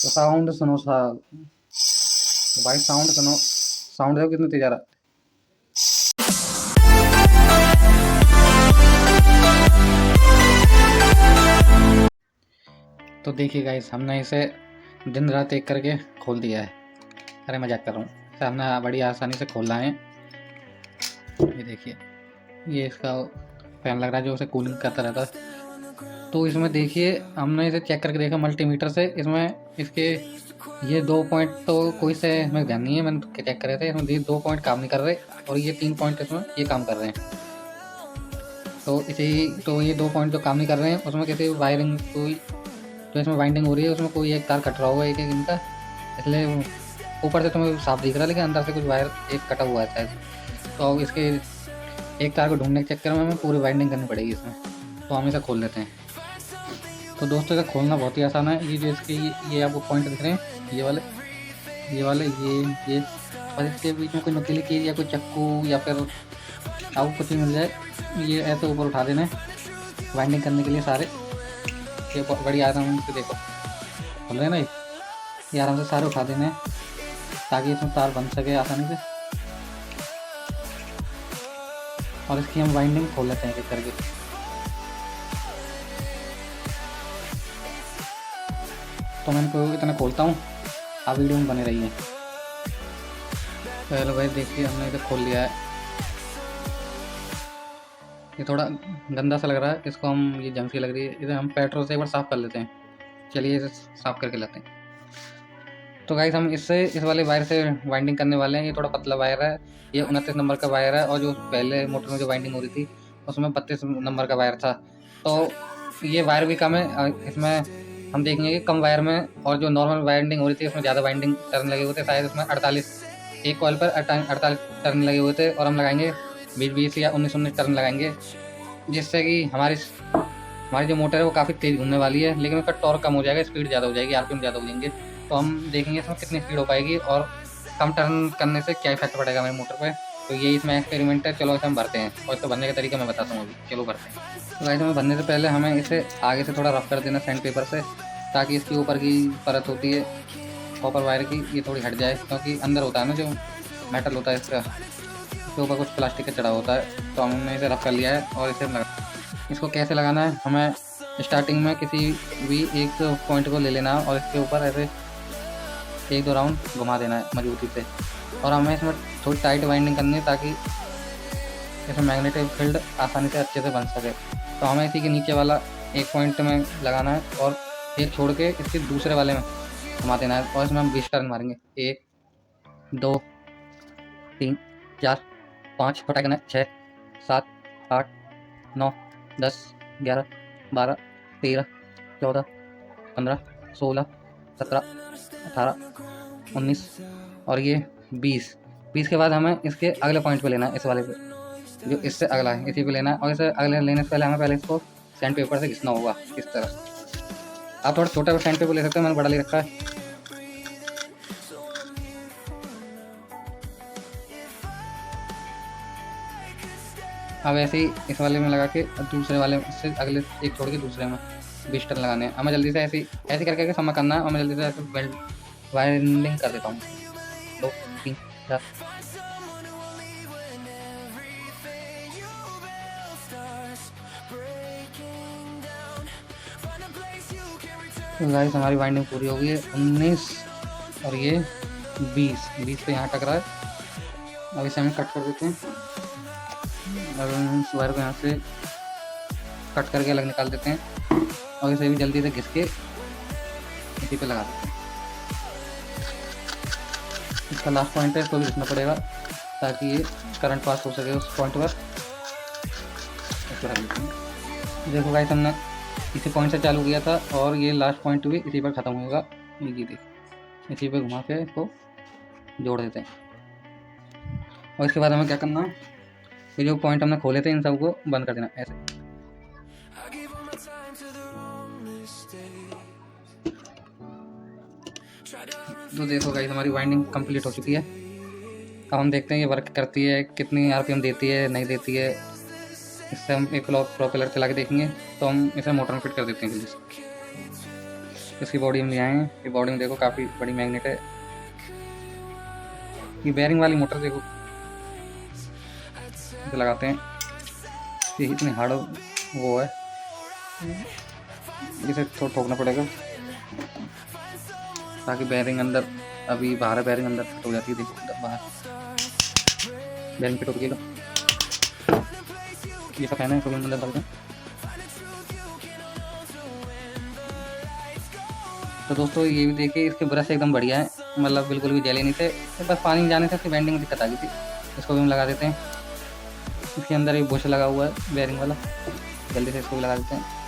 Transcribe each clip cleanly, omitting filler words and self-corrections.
तो साउंड सुनो भाई, साउंड सुनो, साउंड देखो कितनी तेज आ रहा है। तो देखिए गाइस, हमने इसे दिन रात एक करके खोल दिया है। अरे मजाक कर रहा हूँ, इसे हमने बड़ी आसानी से खोलना है। ये देखिए, ये इसका फैन लग रहा है जो उसे कूलिंग करता रहता है। तो इसमें देखिए, हमने इसे चेक करके देखा मल्टीमीटर से। इसमें इसके ये 2 पॉइंट तो कोई से इसमें ध्यान नहीं है, मैंने तो चेक करे थे। इसमें ये 2 पॉइंट काम नहीं कर रहे और ये 3 पॉइंट इसमें ये काम कर रहे हैं। तो ये 2 पॉइंट जो काम नहीं कर रहे हैं उसमें किसी वायरिंग कोई जो इसमें वाइंडिंग हो रही है उसमें कोई एक तार कट रहा होगा एक एक इनका, इसलिए ऊपर से तुम्हें साफ दिख रहा है लेकिन अंदर से कुछ वायर एक कटा हुआ है शायद। तो अब इसके एक तार को ढूंढने के चक्कर में हमें पूरी वाइंडिंग करनी पड़ेगी इसमें। तो हम इसे खोल लेते हैं। तो दोस्तों, इसे खोलना बहुत ही आसान है। ये जो इसके ये आपको पॉइंट दिख रहे हैं, ये वाले ये और इसके बीच में कोई नुकीली चीज़ या कोई चक्कू या फिर आपको कुछ भी मिल जाए, ये ऐसे ऊपर उठा देना है वाइंडिंग करने के लिए सारे। ये बड़ी आराम से देखो खोल रहे हैं ना, ये आराम से सारे उठा देने हैं ताकि इसमें तार बन सके आसानी से। और इसकी हम वाइंडिंग खोल लेते हैं एक करके। तो मैं इनको इतना खोलता हूँ, आप वीडियो में बने रहिए। तो हेलो भाई, देखिए हमने इसे खोल लिया है। ये थोड़ा गंदा सा लग रहा है, इसको हम ये जंग सी लग रही है, इसे हम पेट्रोल से एक बार साफ़ कर लेते हैं। चलिए इसे साफ़ करके लाते हैं। तो गाइस, हम इस वाले वायर से वाइंडिंग करने वाले हैं। ये थोड़ा पतला वायर है, ये 29 नंबर का वायर है, और जो पहले मोटर में जो वाइंडिंग हो रही थी उसमें 32 नंबर का वायर था। तो ये वायर भी कम है। इसमें हम देखेंगे कि कम वायर में और जो नॉर्मल वाइंडिंग हो रही थी उसमें ज़्यादा वाइंडिंग टर्न लगे हुए थे। शायद उसमें 48 एक कॉइल पर 48 टर्न लगे हुए थे, और हम लगाएंगे 20-20 या 19-19 टर्न लगाएंगे, जिससे कि हमारी जो मोटर है वो काफ़ी तेज़ घूमने वाली है, लेकिन उसका टॉर्क कम हो जाएगा, स्पीड ज़्यादा हो जाएगी, आरपीएम ज़्यादा हो जाएंगे। तो हम देखेंगे इसमें कितनी स्पीड हो पाएगी और कम टर्न करने से क्या इफेक्ट पड़ेगा हमारी मोटर पे। तो ये इसमें एक्सपेरिमेंट है। चलो इसे हम भरते हैं और इसको भरने का तरीका मैं बताता हूँ अभी। चलो भरते हैं। तो गाइस, हमें भरने से पहले हमें इसे आगे से थोड़ा रफ कर देना सैंड पेपर से, ताकि इसकी ऊपर की परत होती है कॉपर वायर की, ये थोड़ी हट जाए, क्योंकि अंदर होता है ना जो मेटल होता है इसके ऊपर कुछ प्लास्टिक का चढ़ा होता है। तो हमने इसे रफ कर लिया है और इसे इसको कैसे लगाना है, हमें स्टार्टिंग में किसी भी एक पॉइंट को ले लेना है और इसके ऊपर ऐसे 1-2 राउंड घुमा देना है मजबूती से। और हमें इसमें थोड़ी टाइट वाइंडिंग करनी है ताकि इसमें मैग्नेटिक फील्ड आसानी से अच्छे से बन सके। तो हमें इसी के नीचे वाला एक पॉइंट में लगाना है और एक छोड़ के इसके दूसरे वाले में घुमा देना है, और इसमें हम 20 टर्न मारेंगे। 1 2 3 4 5 छोटा करना है, 6 7 8 9 10 11 12 13 14 15 16 17 18 19 और ये 20 के बाद हमें इसके अगले पॉइंट पे लेना है, इस वाले पे जो इससे अगला है इसी पे लेना है। और इसे अगले लेने से पहले हमें पहले इसको सैंड पेपर से घिसना होगा इस तरह। आप थोड़ा छोटा सैंड पेपर ले सकते हो, मैंने बड़ा ले रखा है। अब ऐसे ही इस वाले में लगा के दूसरे वाले से अगले एक छोड़ के दूसरे में 20 टर्न लगाने हैं। हमें जल्दी से ऐसे करके समय करना है, और मैं जल्दी से ऐसे वेल्ड वाइंडिंग कर देता हूँ। 2 3 4 तो गाइस, हमारी वाइंडिंग पूरी हो गई है। 19 और ये 20 पे यहाँ टकरा है। अब इसे हम कट कर देते हैं। अब हम इस वायर को यहाँ से कट करके अलग निकाल देते हैं और इसे भी जल्दी से घिस के इसी पे लगा देते हैं। इसका लास्ट पॉइंट है, इसको भी घिसना पड़ेगा ताकि ये करंट पास हो सके उस पॉइंट पर। इसको रख देते हैं। देखो गाइस, हमने इसी पॉइंट से चालू किया था और ये लास्ट पॉइंट भी इसी पर ख़त्म होगा। ये देखिए, इसी पे घुमा के इसको जोड़ देते हैं। और इसके बाद हमें क्या करना है, ये जो पॉइंट हमने खोले थे इन सबको बंद कर देना ऐसे। तो देखो गाइस, हमारी वाइंडिंग कंप्लीट हो चुकी है। अब हम देखते हैं ये वर्क करती है, कितनी आरपीएम देती है नहीं देती है। इससे हम एक प्रोपेलर चला के देखेंगे। तो हम इसे मोटर में फिट कर देते हैं जल्दी से। इसकी बॉडी में ले आए हैं। ये बॉडी में देखो काफ़ी बड़ी मैग्नेट है। ये बेयरिंग वाली मोटर देखो, इसे लगाते हैं। ये इतनी हार्ड वो है, इसे थोड़ा ठोकना पड़ेगा ताकि बेयरिंग अंदर, अभी बाहर है बेयरिंग, अंदर फिट हो जाती है। देखो बाहर बेयरिंग फिट हो गई। ये सब कहना है इसको अंदर डाल दें। तो दोस्तों ये भी देखिए, इसके ब्रश एकदम बढ़िया है, मतलब बिल्कुल भी जले नहीं थे, तो बस पानी जाने से इसकी बेंडिंग में दिक्कत आ गई थी। इसको भी हम लगा देते हैं। इसके अंदर एक बुश लगा हुआ है बेयरिंग वाला, जल्दी से इसको भी लगा देते हैं।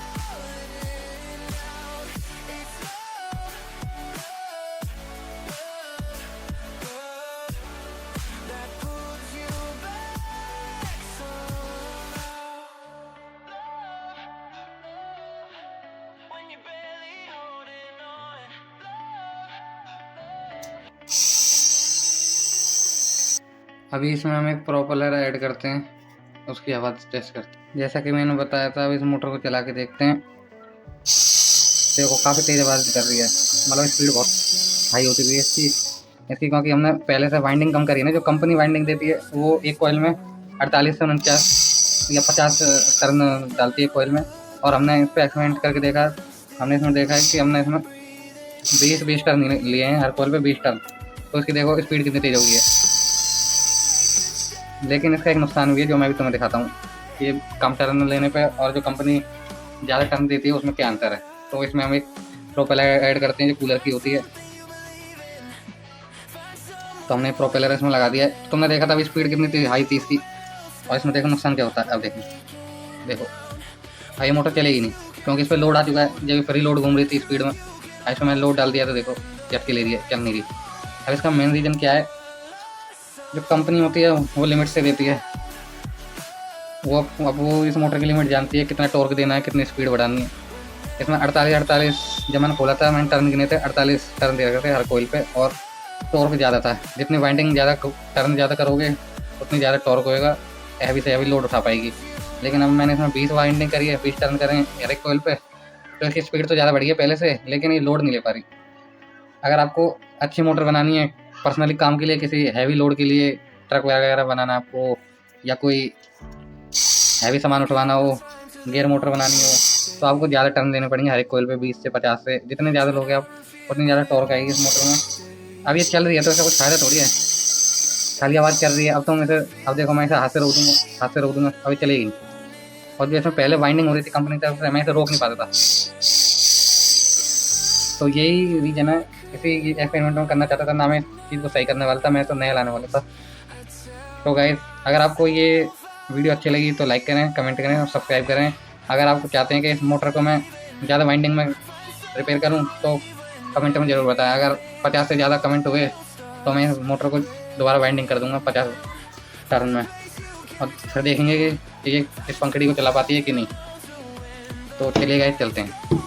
अभी इसमें हम एक प्रोपेलर ऐड करते हैं, उसकी आवाज़ टेस्ट करते हैं। जैसा कि मैंने बताया था, अब इस मोटर को चला के देखते हैं। देखो काफ़ी तेज़ आवाज़ कर रही है, मतलब स्पीड बहुत हाई होती हुई है इसकी, क्योंकि हमने पहले से वाइंडिंग कम करी है ना। जो कंपनी वाइंडिंग देती है वो एक कॉइल में 48 से 49 या 50 टर्न डालती है कॉइल में, और हमने इस पर एक्सपेरिमेंट करके देखा। हमने इसमें देखा है कि हमने इसमें 20 टर्न लिए हैं, हर कॉइल पे 20 टर्न। तो इसकी देखो स्पीड कितनी तेज़ हो गई है। लेकिन इसका एक नुकसान भी है, जो मैं भी तुम्हें दिखाता हूँ। ये कम टर्न लेने पे और जो कंपनी ज़्यादा टर्न देती है उसमें क्या अंतर है। तो इसमें हम एक प्रोपेलर ऐड करते हैं जो कूलर की होती है। तो हमने प्रोपेलर इसमें लगा दिया है। तुमने देखा था अभी स्पीड कितनी थी, हाई थी इसकी। और इसमें देखो नुकसान क्या होता है। अब देखो भाई ये मोटर चलेगी नहीं, क्योंकि इस पर लोड आ चुका है। जब फ्री लोड घूम रही थी स्पीड में, इसमें मैंने लोड डाल दिया तो देखो झटके ले रही है, चल नहीं रही। अब इसका मेन रीज़न क्या है, जो कंपनी होती है वो लिमिट से देती है। अब वो इस मोटर की लिमिट जानती है, कितना टॉर्क देना है, कितनी स्पीड बढ़ानी है। इसमें 48 जब मैंने खोला था, मैंने टर्न गिने थे, 48 टर्न दे रखे थे हर कोइल पे, और टॉर्क ज़्यादा था। जितनी वाइंडिंग ज़्यादा, टर्न ज़्यादा करोगे उतनी ज़्यादा टॉर्क होएगा, हैवी से हैवी लोड उठा पाएगी। लेकिन अब मैंने इसमें 20 वाइंडिंग करी है, 20 टर्न करें हर एक कोइल पे, तो इसकी स्पीड तो ज़्यादा बढ़ी है पहले से, लेकिन ये लोड नहीं ले पा रही। अगर आपको अच्छी मोटर बनानी है पर्सनली काम के लिए, किसी हैवी लोड के लिए, ट्रक वगैरह बनाना आपको, या कोई हैवी सामान उठवाना हो, गियर मोटर बनानी हो, तो आपको ज़्यादा टर्न देने पड़ेंगे हर एक कोइल पे। 20 से 50 से जितने ज़्यादा लोगे आप, उतनी ज़्यादा टॉर्क आएगी इस मोटर में। अब ये चल रही है तो इसका कुछ फायदा थोड़ी है, खाली आवाज़ कर रही है। अब तो मैं इसे, अब देखो मैं इसे हाथ से रोक दूँगा, अभी चलेगी नहीं। और जो इसमें पहले वाइंडिंग हो रही थी कंपनी की तरफ से, मैं इसे रोक नहीं पाता था। तो यही रीज़न है, इसी एक्सपेरिमेंट में करना चाहता था ना, मैं इस चीज़ को सही करने वाला था, मैं तो नया लाने वाला था। तो गाइस, अगर आपको ये वीडियो अच्छी लगी तो लाइक करें, कमेंट करें और सब्सक्राइब करें। अगर आप चाहते हैं कि इस मोटर को मैं ज़्यादा वाइंडिंग में रिपेयर करूं तो कमेंट में ज़रूर बताएं। अगर 50 से ज़्यादा कमेंट हुए तो मैं इस मोटर को दोबारा वाइंडिंग कर दूंगा 50 टर्न में, और फिर देखेंगे कि ये इस पंखड़ी को चला पाती है कि नहीं। तो चलिए गाइस, चलते हैं।